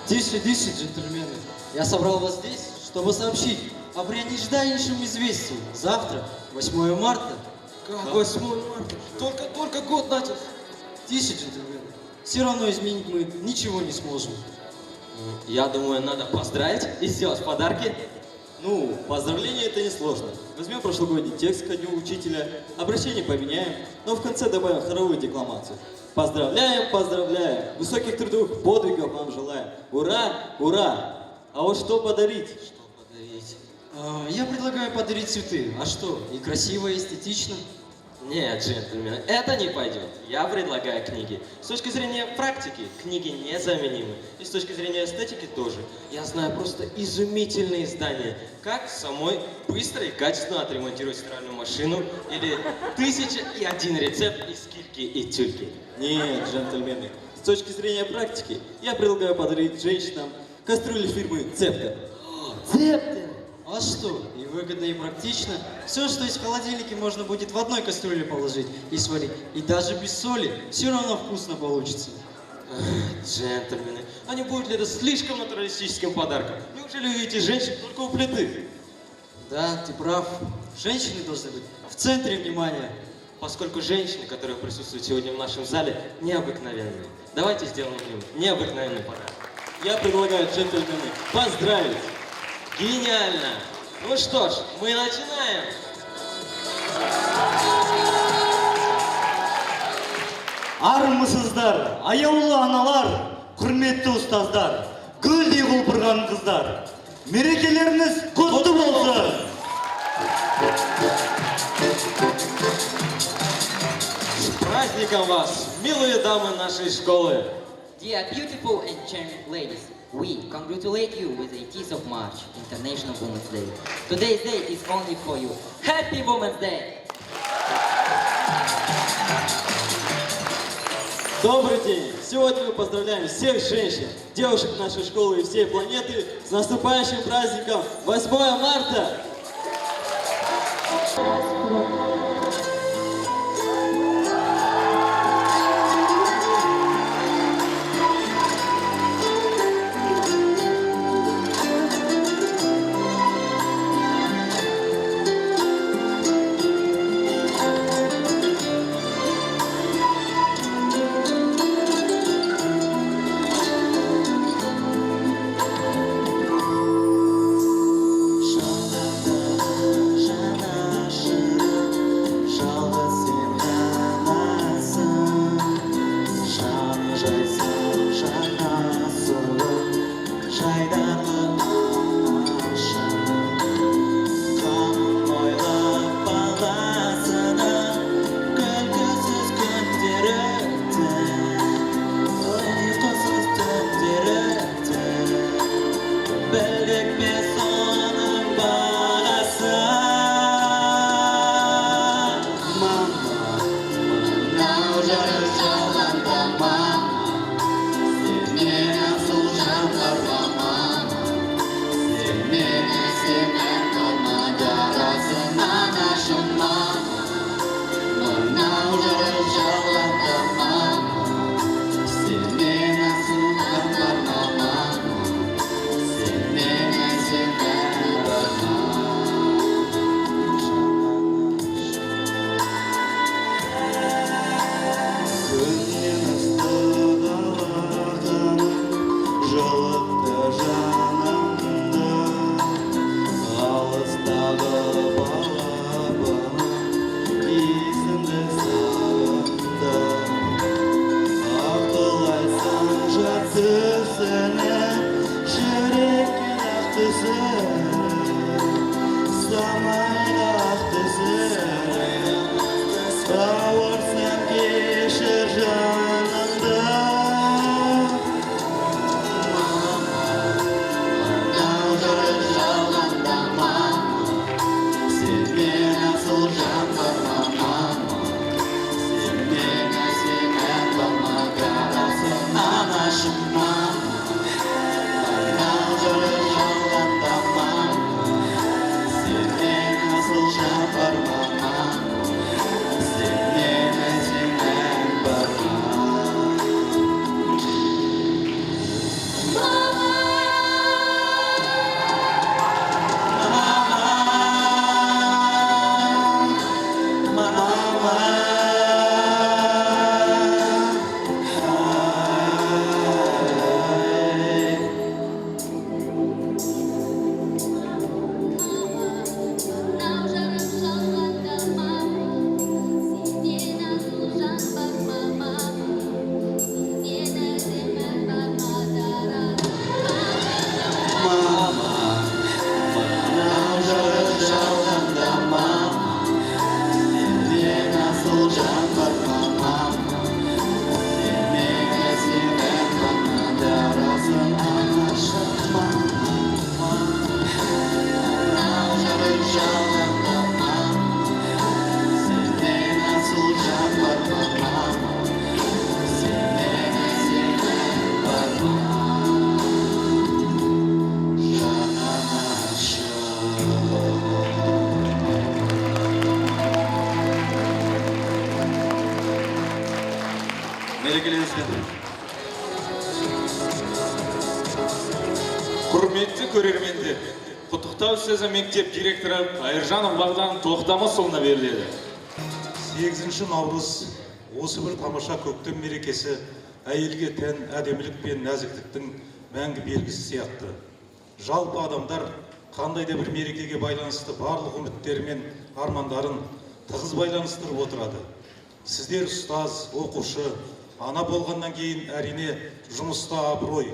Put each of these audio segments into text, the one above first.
Тише, тише, джентльмены. Я собрал вас здесь, чтобы сообщить о нежданнейшем известии. Завтра, 8 марта. Как 8 марта? Только год начался. Тише, джентльмены. Все равно изменить мы ничего не сможем. Я думаю, надо поздравить и сделать подарки. Ну, поздравление это несложно. Возьмем прошлогодний текст ко дню учителя, обращение поменяем, но в конце добавим хоровую декламацию. Поздравляем, поздравляем, высоких трудов, подвигов вам желаем. Ура, ура! А вот что подарить? Что подарить? Я предлагаю подарить цветы. А что, и красиво, и эстетично. Нет, джентльмены, это не пойдет. Я предлагаю книги. С точки зрения практики, книги незаменимы. И с точки зрения эстетики тоже. Я знаю просто изумительные издания. Как самой быстро и качественно отремонтировать стиральную машину. Или 1001 рецепт из кильки и тюльки. Нет, джентльмены, с точки зрения практики, я предлагаю подарить женщинам кастрюли фирмы Цептер. Цептер! А что? И выгодно, и практично. Все, что есть в холодильнике, можно будет в одной кастрюле положить и сварить. И даже без соли все равно вкусно получится. Джентльмены, а не будет ли это слишком натуралистическим подарком? Неужели вы видите женщин только у плиты? Да, ты прав. Женщины должны быть в центре внимания. Поскольку женщины, которые присутствуют сегодня в нашем зале, необыкновенные. Давайте сделаем им необыкновенный подарок. Я предлагаю, джентльмены, поздравить! Гениально! Ну что ж, мы начинаем! Армысыздар, аяулы аналар, құрметті ұстаздар, гүлдей құлпырған қыздар. Мерекелеріңіз құтты болсын! С праздником вас, милые дамы нашей школы! Dear beautiful and charming ladies, we congratulate you with the 18th of March, International Women's Day. Today's day is only for you. Happy Women's Day! Добрый день! Сегодня мы поздравляем всех женщин, девушек нашей школы и всей планеты с наступающим праздником 8 марта! Құрметті көрермендер, құттықтау сөзі мектеп директоры Қайыржанов Бағдан Тоқтамысұлына беріледі. 8 наурыз осы бір тамаша көктем мерекесі әйелге тән әдемілік пен нәзіктіктің мәңгі белгісі сияқты. Жалпы адамдар қандай да бір мерекеге байланысты барлық үміттері мен армандарын тығыз байланыстырып отырады. Сіздер ұстаз, оқушы, ана болғаннан кейін әрине жұмыста абырой,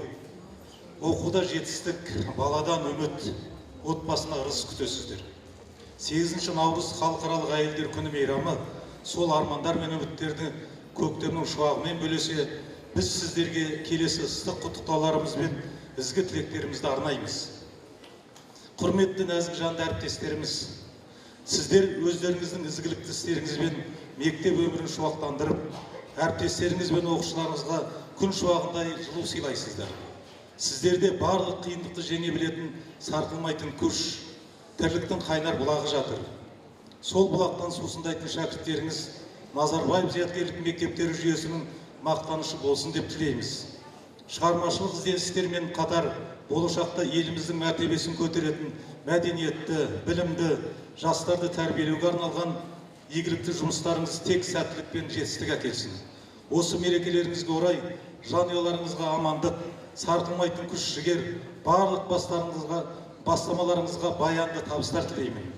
оқуда жетістік, баладан үміт, отбасына рызық күтесіздер. 8 наурыз халықаралық әйелдер күні мейрамы сол армандар мен үміттерді көктемнің шуағымен бөлесе, біз сіздерге келесі ыстық құттықтауларымыз бен ізгі тілектерімізді арнаймыз. Құрметті нәзік жанды әріптестеріміз, сіздер өздеріңіздің ізгілікті істеріңізбен мектеп өмірін шуақтандырып, әріптестеріңіз бен оқушыларыңызға күн шуағындай жылу сыйлайсыздар. Сіздерде барлық қиындықты жеңе білетін сарқылмайтын күш, тірліктің қайнар бұлағы жатыр. Сол бұлақтан сусындайтын шәкірттеріңіз Назарбаев зияткерлік мектептері жүйесінің мақтанышы болсын деп тілейміз. Шығармашылық ізденістермен қатар болашақта еліміздің мәртебесін көтеретін мәдениетті, білімді, жастарды тәрбиелеуге арналған игілікті жұмыстарыңыз тек сәттілік пен жетістік әкелсін. Осы мерекелеріңізге орай жанұяларыңызға амандық, сарқылмайтын күш жігер, барлық бастамаларыңызға баянды табыстар тілеймін.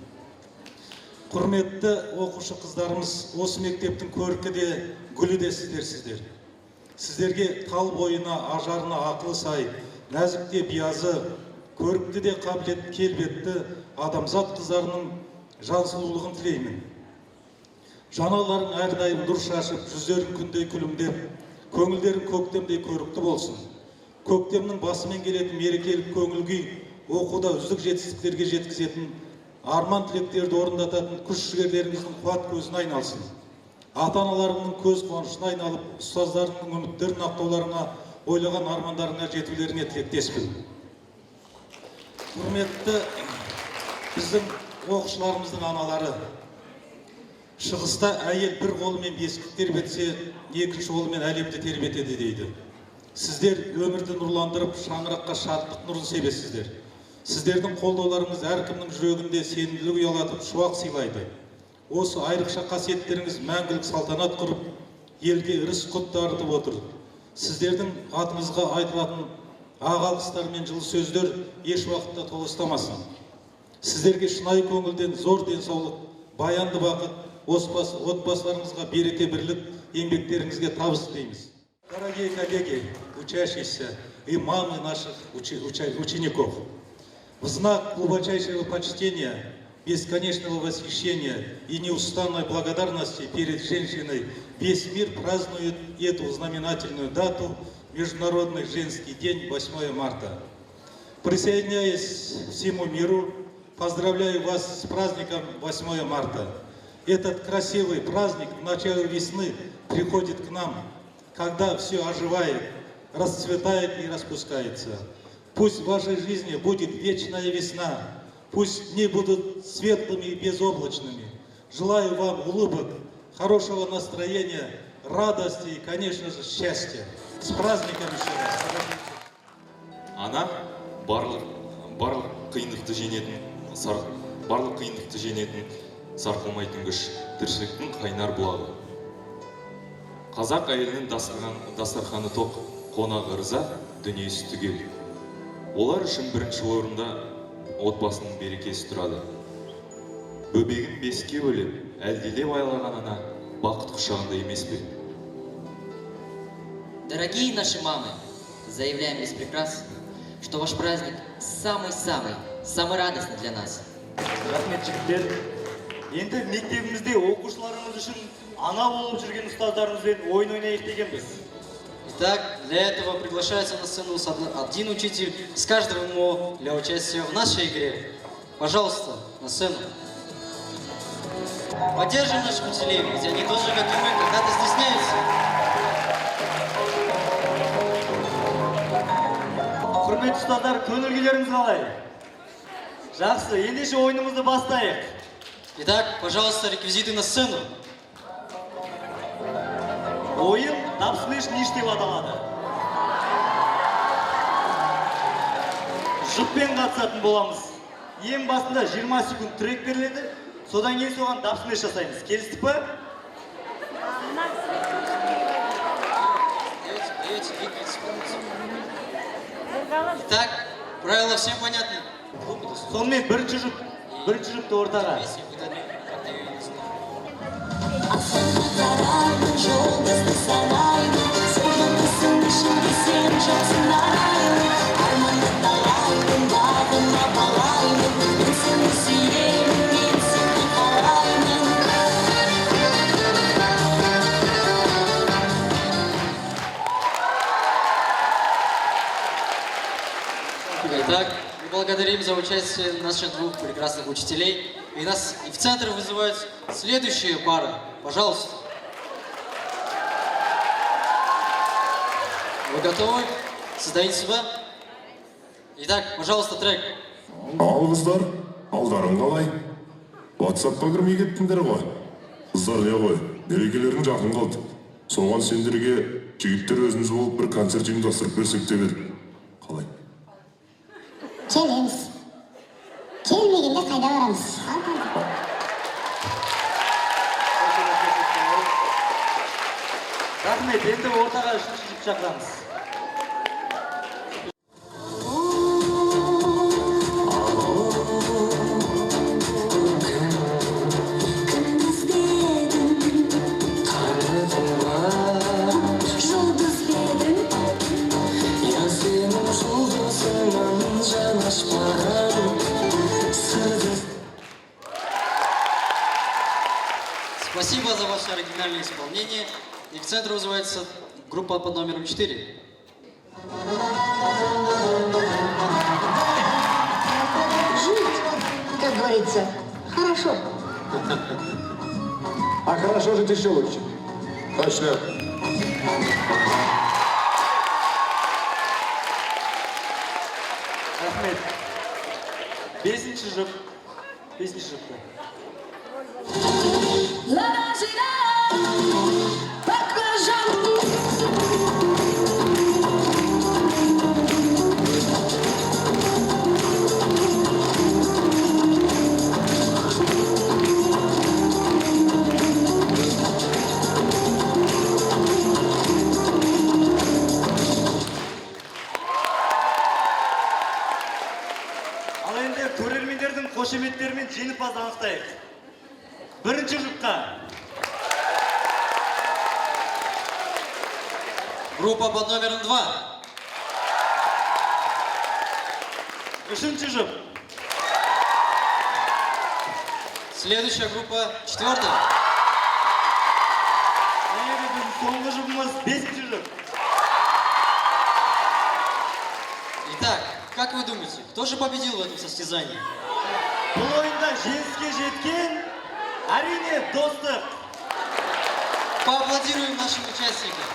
Құрметті оқушы қыздарымыз, осы мектептің көркі де, гүлі де сіздер. Сіздерге тал бойына, ажарына ақылы сай, нәзікте биязы, көрікті де қабілет келбетті адамзат қыздарының жансұлулығын тілеймін. Жаналарың әрдайым нұр шашып, жүздерің күндей күлімдеп, көңілдерің көктемдей көрікті болсын. Көктемнің басымен келетін мерекелік көңіл күй, оқуда үздік жетістіктерге жеткізетін, арман тілектерді орындататын күш жігерлеріңіздің қуат көзіне айналсын. Ата-аналарыңның көз қуанышына айналып, ұстаздарыңның үміттерін ақтауларына, ойлаған армандарыңа жетулеріңе тілектеспін. Құрметті біздің оқушыларымыздың аналары, шығыста әйел бір қолымен бесікті тербетсе, екінші қолымен әлемді тербетеді дейді. Сіздер өмірді нұрландырып, шаңыраққа шаттық нұрын себесіздер. Сіздердің қолдауларыңыз әркімнің жүрегінде сенімділік ұялатып, шуақ сыйлайды. Осы айрықша қасиеттеріңіз мәңгілік салтанат құрып, елге іріс құт дарытып отыр. Сіздердің атыңызға айтылатын ақ алғыстар мен жылы сөздер еш уақытта толастамасын. Сіздерге шынайы көңілден зор денсаулық, баянды бақыт, отбасыларыңызға береке бірлік, еңбектеріңізге табыс тілейміз. Дорогие коллеги, учащиеся и мамы наших учеников, в знак глубочайшего почтения, бесконечного восхищения и неустанной благодарности перед женщиной весь мир празднует эту знаменательную дату Международный женский день 8 марта. Присоединяясь всему миру, поздравляю вас с праздником 8 марта. Этот красивый праздник в начале весны приходит к нам, когда все оживает, расцветает и распускается. Пусть в вашей жизни будет вечная весна, пусть дни будут светлыми и безоблачными. Желаю вам улыбок, хорошего настроения, радости и, конечно же, счастья. С праздником еще раз! Ана барлық қиындықты жеңетін сарқылмайтын күш, тіршіліктің қайнар бұлағы. Қазақ әйелінің дастарханы тоқ, қонағы ырза, дүниесі түгел. Олар үшін бірінші орында отбасының берекесі тұрады. Бөбегін беске бөлеп, әлдилеп айлаған ана бақыт құшағында емес пе? Дорогие наши мамы, заявляем без прикрас, что ваш праздник самый радостный для нас. Рахмет жігіттер. Енді мектебімізде оқушыларымыз үшін ана болып жүрген ұстаздарымызбен ойын ойнайық дегенбіз. Итак, для этого приглашается на сцену один учитель с каждым ему для участия в нашей игре. Пожалуйста, на сцену. Поддержим наших учителей, ведь они тоже, как и мы, когда-то стесняются. Құрметті ұстаздар, көңіл күйлеріңіз қалай? Жақсы, ендеше ойынымызды бастайық. Итак, пожалуйста, реквизиты на сцену. Ойын тапсыныш ниш деп аталады. жұппен қатысатын боламыз. Ең басында 20 секунд трек беріледі, содан кейін соған дабсмеш жасаймыз. Келістік па? Итак, правила всем понятны? Сонымен бірінші жұпты ортаға. Итак, мы благодарим за участие наших двух прекрасных учителей. И нас и в центр вызывают следующие пары. Пожалуйста. Вы готовы? Создайте сюда. Итак, пожалуйста, трек. Ал қыздар, алдарың қалай? WhatsApp-қа кірмей кеттіңдер ғой. Қыздар не ғой, мерекелерің жақын қалды. Соған сендерге жігіттер өзіміз болып бір концерт ұйымдастырып берсек деп едік. Қалай? Келеміз. Келмегенде қайда барамыз? Рахмет, енді ортаға үшінші жұп шақырамыз. Спасибо за ваше оригинальное исполнение. И к центру вызывается группа под номером 4. Жить, как говорится, хорошо. А хорошо жить еще лучше. Точно. Рахмет. Бесінші жұпты. Ал енді көрермендердің қошеметтерімен жеңімпазды анықтайық. Бірінші жұпқа. Группа под номером 2. Үшінші жұп. Следующая группа 4. Біздің соңғы жұпымыз бесінші жұп. Итак, как вы думаете, кто же победил в этом состязании? Бұл ойында жеңіске жеткен әрине достық. Поаплодируем нашим участникам.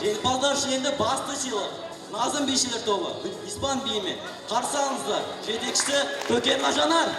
Жеңімпаздар үшін енді басты сыйлық. Назым бишілер тобы, испан биімен. Қарсы алыңыздар. Жетекшісі Төкен Мажанар.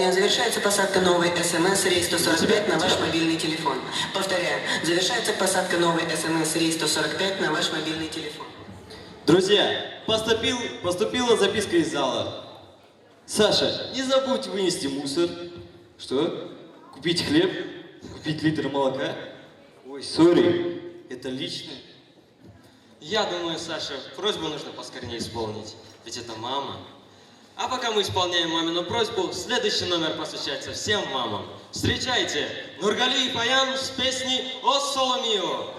Внимание, завершается посадка новой СМС рейс 145 на ваш мобильный телефон. Повторяю, завершается посадка новой СМС рейс 145 на ваш мобильный телефон. Друзья, поступила записка из зала. Саша, не забудь вынести мусор. Что? Купить хлеб? Купить литр молока? Ой, сори, это личное. Я думаю, Саша, просьбу нужно поскорее исполнить, ведь это мама. А пока мы исполняем мамину просьбу, следующий номер посвящается всем мамам. Встречайте, Нургали и Паян с песней «О Соломио».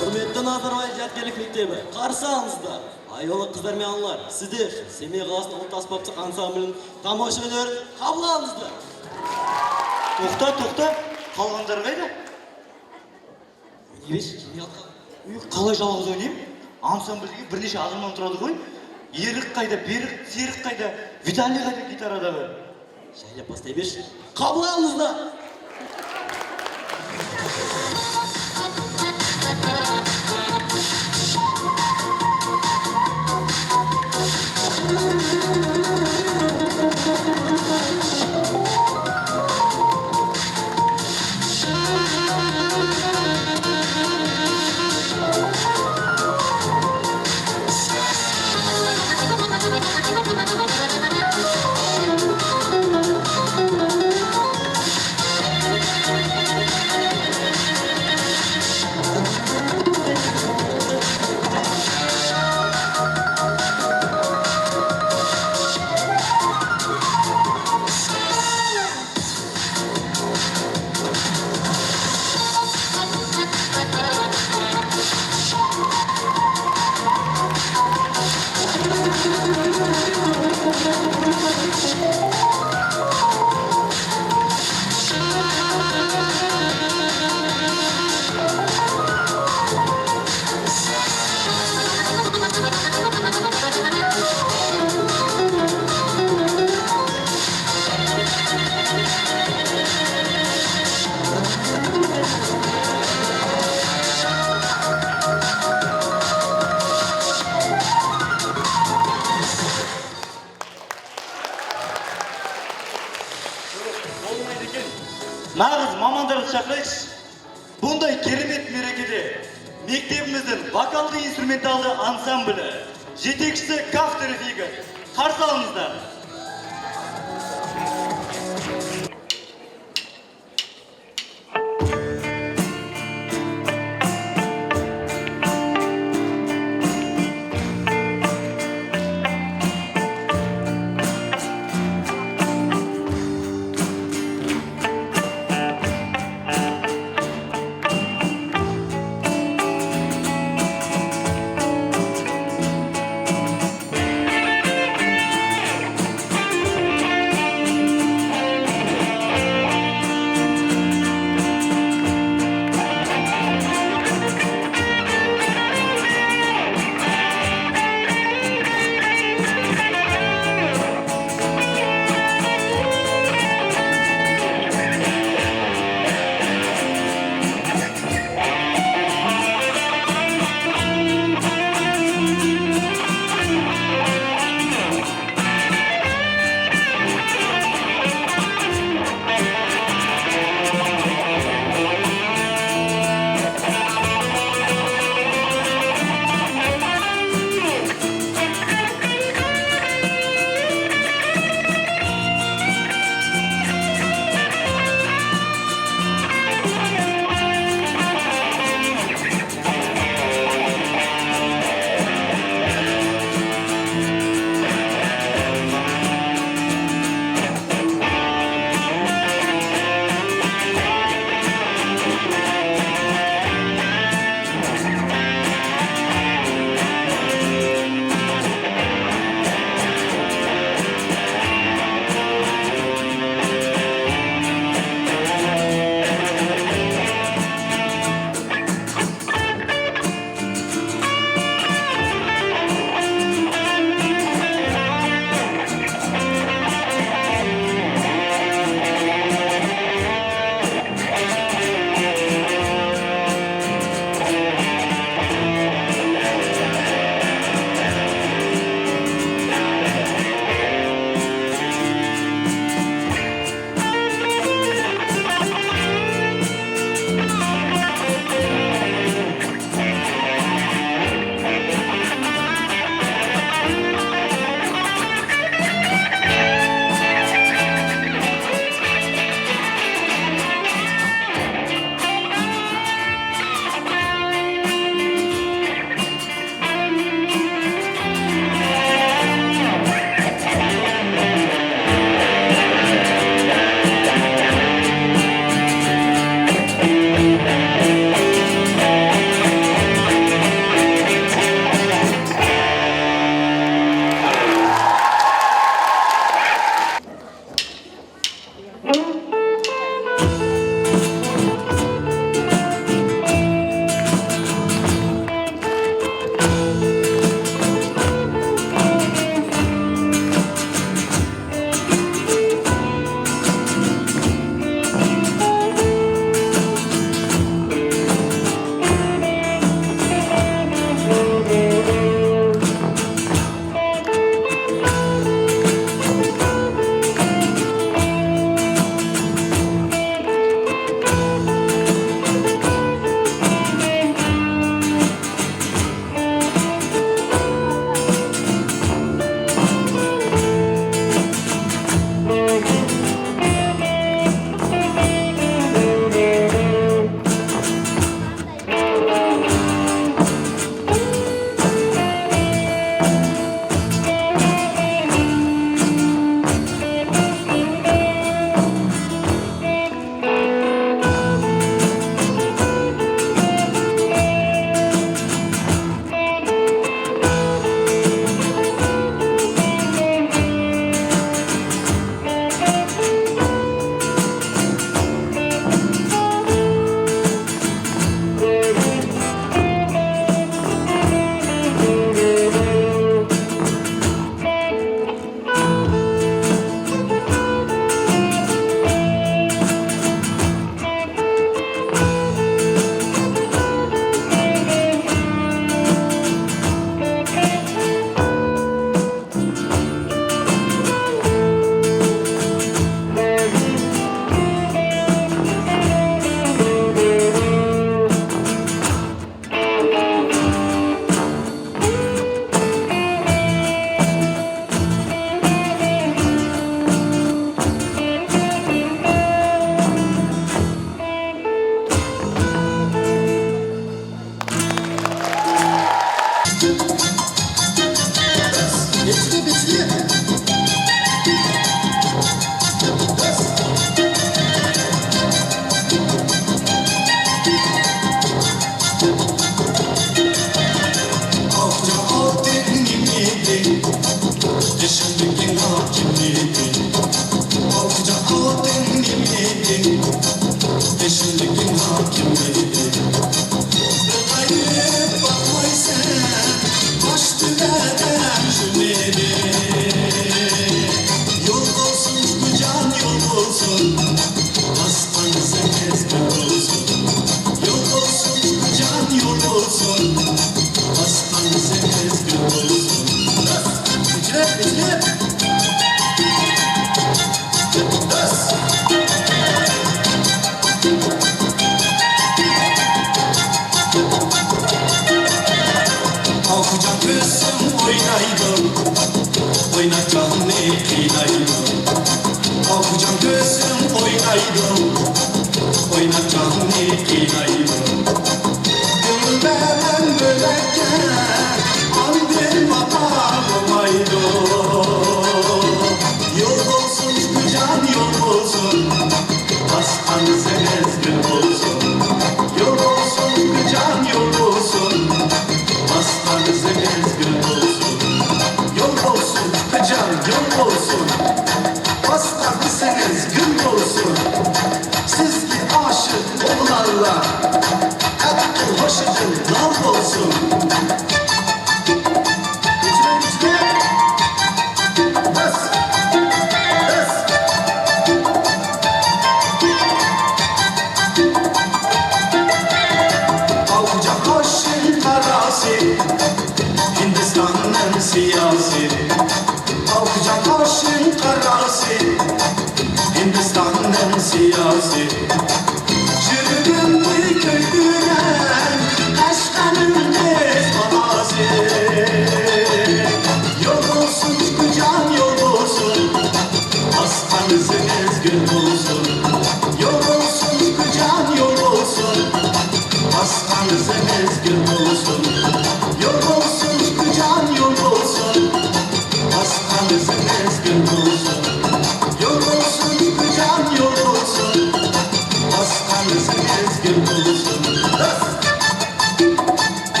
Құрметті Назарбаев зияткерлік мектебі, қарсы алыңыздар. Айлы қыздар мен аналар, сіздер үшін Семей қаласының ұлт аспаптық ансамблінің тамаша өнерін қабыл алыңыздар. Тоқта, қалғандар қайда? Не беш, не алған? Қалай жалғыз ойнайым? Ансамбльге бірнеше адамнан тұрады ғой. Ерік қайда, Берік, Серік қайда, Виталий қайда гитарадағы? Жайлап бастай беш, қабыл алыңыздар. Болмайды екен. Нағыз мамандарды шақырайықшы. Бұндай керемет мерекеде мектебіміздің вокалды инструменталды ансамблі жетекшісі Кафтер Фига. Қарсы алыңыздар. Bitti bitti.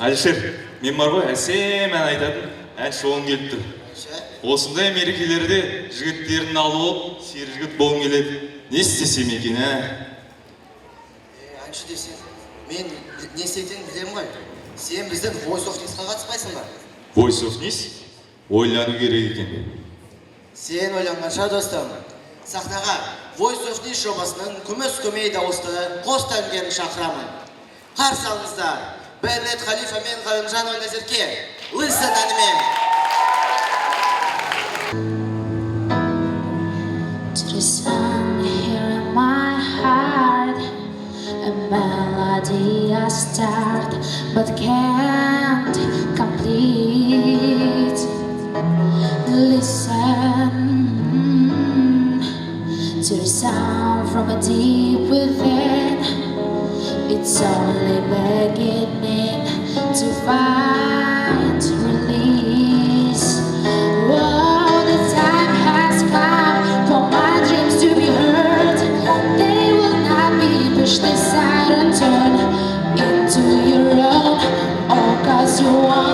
Әлішер, мен бар ғой әсем ән айтатын әнші болғым келіп тұр. Осындай мерекелерде жігіттерін алып, сері жігіт болғым келеді. Не істесем екен, Әнші десең, мен не істейтінін білемін ғой. Сен біздің Voice of News'қа қатыспайсың ба? Voice of News? Ойлану керек екен. Сен ойланғанша достым, сахнаға Voice of News жобасының күміс көмей дауысты қос тәлімгерін шақырамын. Қарсы алыңыздар. Бернет Халифа мен Ғалымжан Ойназерке, Лisten әнімен. To the sun here in my heart, a melody I start but can't complete. Listen to the sound from a deep within. It's only beginning to find release. Whoa, the time has come for my dreams to be heard. They will not be pushed aside and turned into your own. All 'cause you want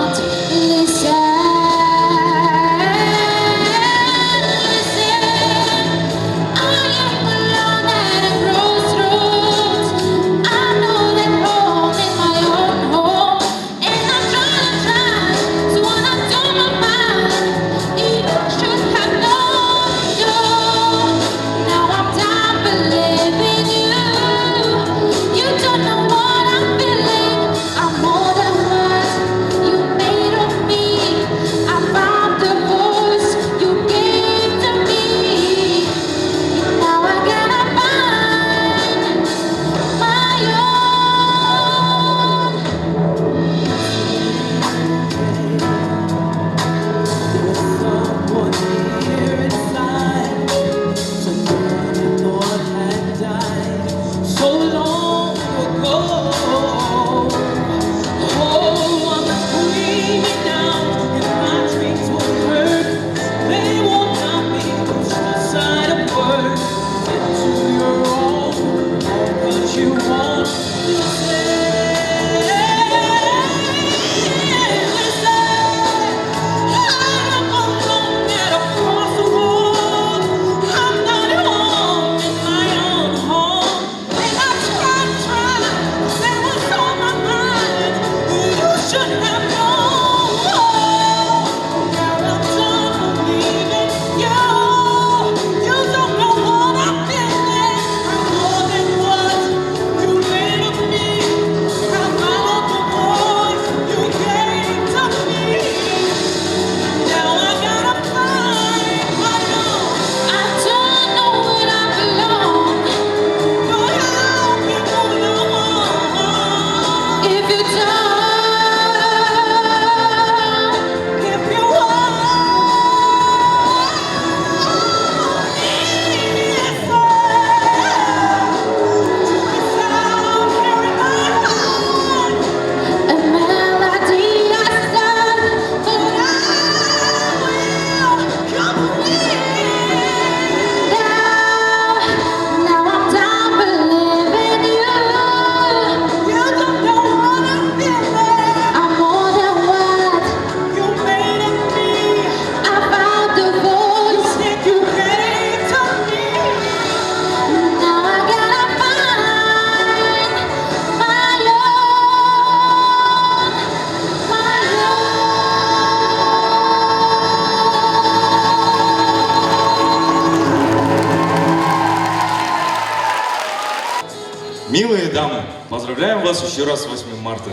Поздравляем вас еще раз с 8 марта.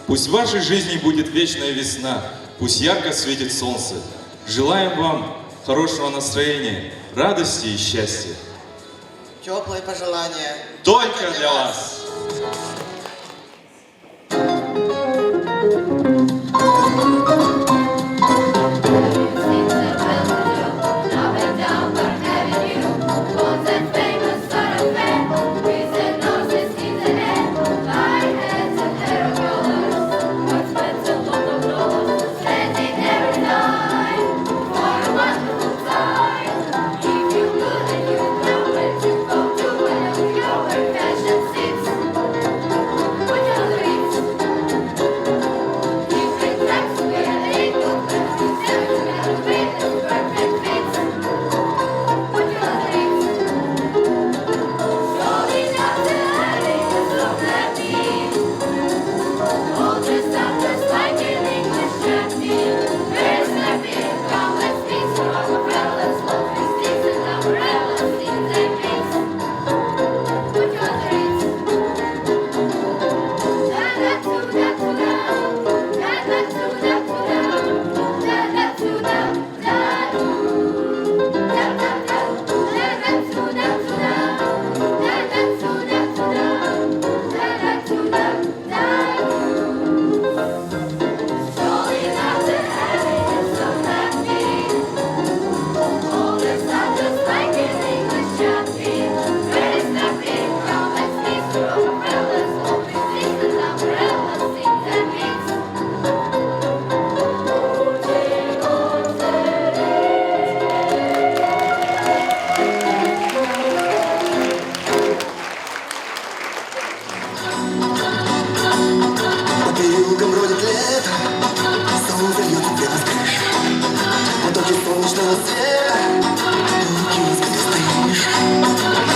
Пусть в вашей жизни будет вечная весна, пусть ярко светит солнце. Желаем вам хорошего настроения, радости и счастья. Теплые пожелания. Только для вас!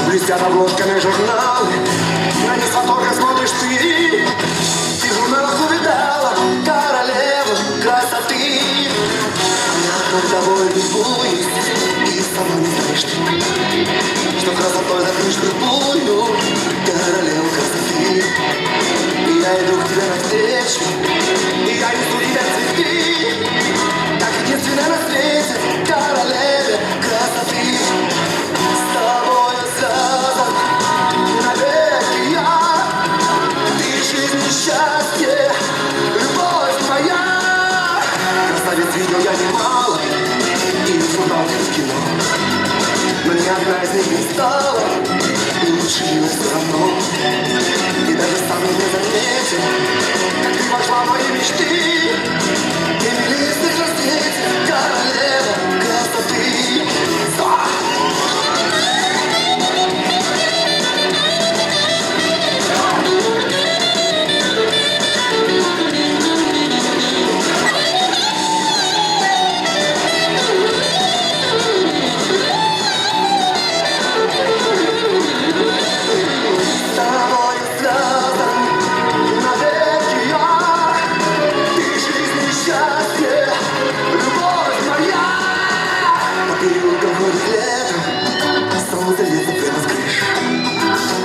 Блестят обложками журналы, на них с фотограф смотришь ты. Ты в журналах увидала королеву красоты. Я над тобой любуюсь, и сама не знаешь ты, что красотой закрыш любую королеву красоты. И я иду к тебе навстречу, и я несу тебя цветы, как единственная на свете королеве красоты. С тобою связан навеки я, ты жизнь и счастье, любовь моя. Красавиц видел я немало, и в журналах, и в кино, но ни одна из них не стала лучше ее все равно. И даже сам не заметил, как ты вошла в мои мечты. И милейших на свете королева красоты.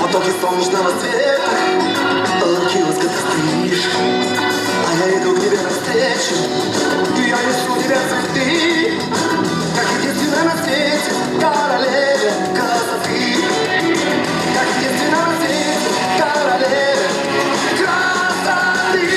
Потоки солнечного света, лучи воска ты стоишь, а я иду к тебе навстречу, и я несу тебя цветы, как единственная на свете королеве красоты, как единственная на свете королеве красоты.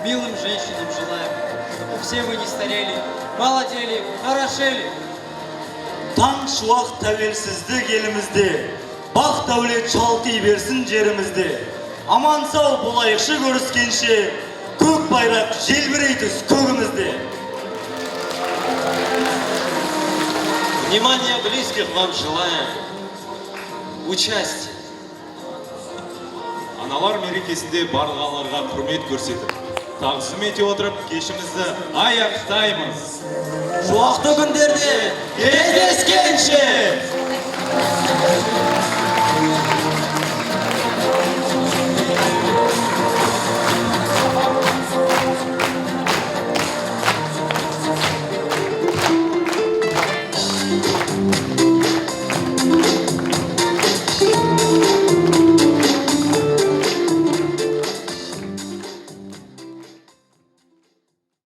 милым женщинам желаем, чтобы все вы не старели, молодели, хорошели. Таң шуақ тәуелсіздік елімізде, бақ дәулет шалқи берсін жерімізде. Аман сау болайықшы көріскенше, көк байрақ желбірей түс көгімізде. Внимание близких вам желаем. Участие. Аналар мерекесінде барлығаларға құрмет көрсетіп, тағзым ете отырып кешімізді аяқтаймыз. Шуақты күндерде кездескенше!